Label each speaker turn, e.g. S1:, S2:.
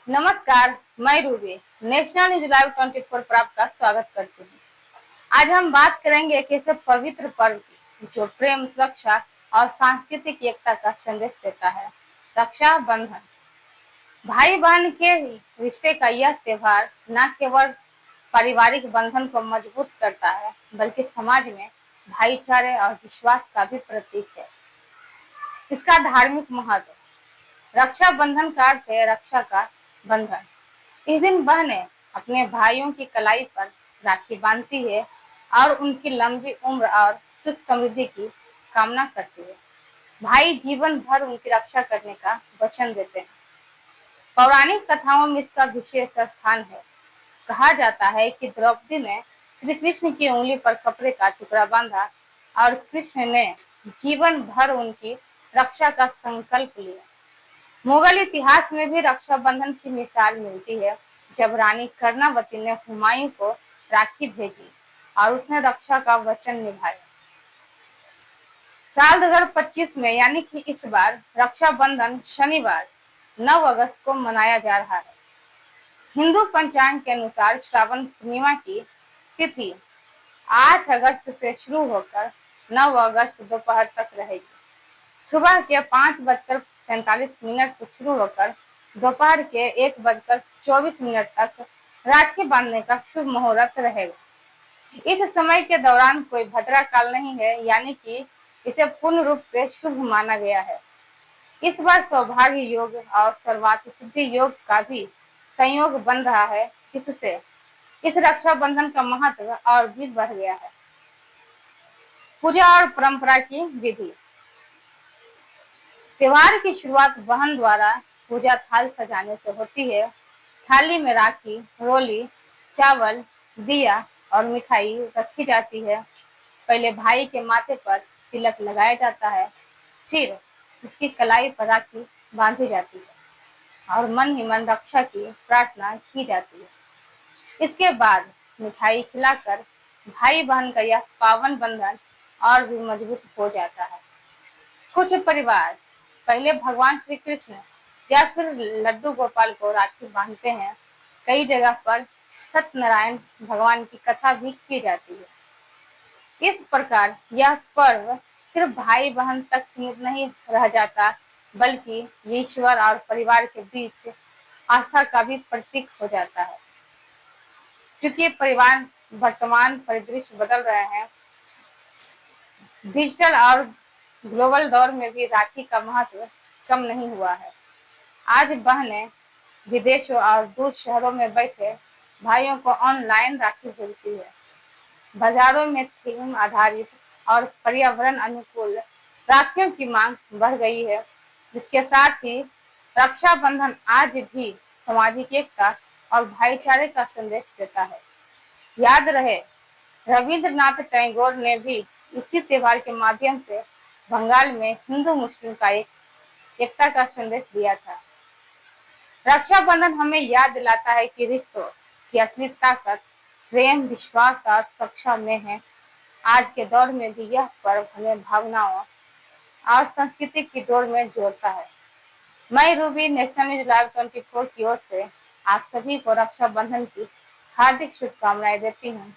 S1: नमस्कार, मैं Ruby national news live 24 पर आपका स्वागत करती हूँ। आज हम बात करेंगे एक ऐसे पवित्र पर्व की जो प्रेम, सुरक्षा और सांस्कृतिक एकता का संदेश देता है, रक्षा बंधन। भाई बहन के रिश्ते का यह त्योहार न केवल पारिवारिक बंधन को मजबूत करता है, बल्कि समाज में भाईचारे और विश्वास का भी प्रतीक है। इसका धार्मिक महत्व, रक्षा बंधन का अर्थ है रक्षा का बंधन। इस दिन बहनें अपने भाइयों की कलाई पर राखी बांधती है और उनकी लंबी उम्र और सुख समृद्धि की कामना करती है। भाई जीवन भर उनकी रक्षा करने का वचन देते हैं। पौराणिक कथाओं में इसका विशेष स्थान है। कहा जाता है कि द्रौपदी ने श्री कृष्ण की उंगली पर कपड़े का टुकड़ा बांधा और कृष्ण ने जीवन भर उनकी रक्षा का संकल्प लिया। मुगल इतिहास में भी रक्षाबंधन की मिसाल मिलती है, जब रानी कर्णावती ने हुमायूं को राखी भेजी और उसने रक्षा का वचन निभाया। साल 2025 में यानी कि इस बार रक्षाबंधन शनिवार 9 अगस्त को मनाया जा रहा है। हिंदू पंचांग के अनुसार श्रावण पूर्णिमा की तिथि 8 अगस्त से शुरू होकर 9 अगस्त दोपहर तक रहेगी। सुबह के 5:47 से शुरू होकर दोपहर के 1:24 तक राखी बांधने का शुभ मुहूर्त रहेगा। इस समय के दौरान कोई भद्रा काल नहीं है, यानी कि इसे पूर्ण रूप से शुभ माना गया है। इस बार सौभाग्य योग और सर्वार्थ सिद्धि योग का भी संयोग बन रहा है, जिससे इस रक्षाबंधन का महत्व और भी बढ़ गया है। पूजा और परंपरा की विधि। त्योहार की शुरुआत बहन द्वारा पूजा थाल सजाने से होती है। थाली में राखी, रोली, चावल, दिया और मिठाई रखी जाती है। पहले भाई के माथे पर तिलक लगाया जाता है, फिर उसकी कलाई पर राखी बांधी जाती है और मन ही मन रक्षा की प्रार्थना की जाती है। इसके बाद मिठाई खिलाकर भाई बहन का यह पावन बंधन और भी मजबूत हो जाता है। कुछ परिवार पहले भगवान श्री कृष्ण या फिर लड्डू गोपाल को राखी बांधते हैं। कई जगह पर सत्यनारायण भगवान की कथा भी की जाती है। इस प्रकार यह पर्व सिर्फ भाई बहन तक सीमित नहीं रह जाता, बल्कि ईश्वर और परिवार के बीच आस्था का भी प्रतीक हो जाता है। क्योंकि परिवार वर्तमान परिदृश्य बदल रहे हैं, डिजिटल और ग्लोबल दौर में भी राखी का महत्व कम नहीं हुआ है। आज बहनें विदेशों और दूर शहरों में बैठे भाइयों को ऑनलाइन राखी भेजती है। बाजारों में थीम आधारित और पर्यावरण अनुकूल राखियों की मांग बढ़ गई है, जिसके साथ ही रक्षाबंधन आज भी सामाजिक एकता और भाईचारे का संदेश देता है। याद रहे, रविंद्रनाथ टैगोर ने भी इसी त्योहार के माध्यम से बंगाल में हिंदू मुस्लिम का एकता का संदेश दिया था। रक्षाबंधन हमें याद दिलाता है कि रिश्तों की असली ताकत प्रेम, विश्वास और सुरक्षा में है। आज के दौर में भी यह पर्व हमें भावनाओं और संस्कृति की डोर में जोड़ता है। मैं रूबी नेशनल न्यूज लाइव 24 की ओर से आप सभी को रक्षाबंधन की हार्दिक शुभकामनाएं देती हूँ।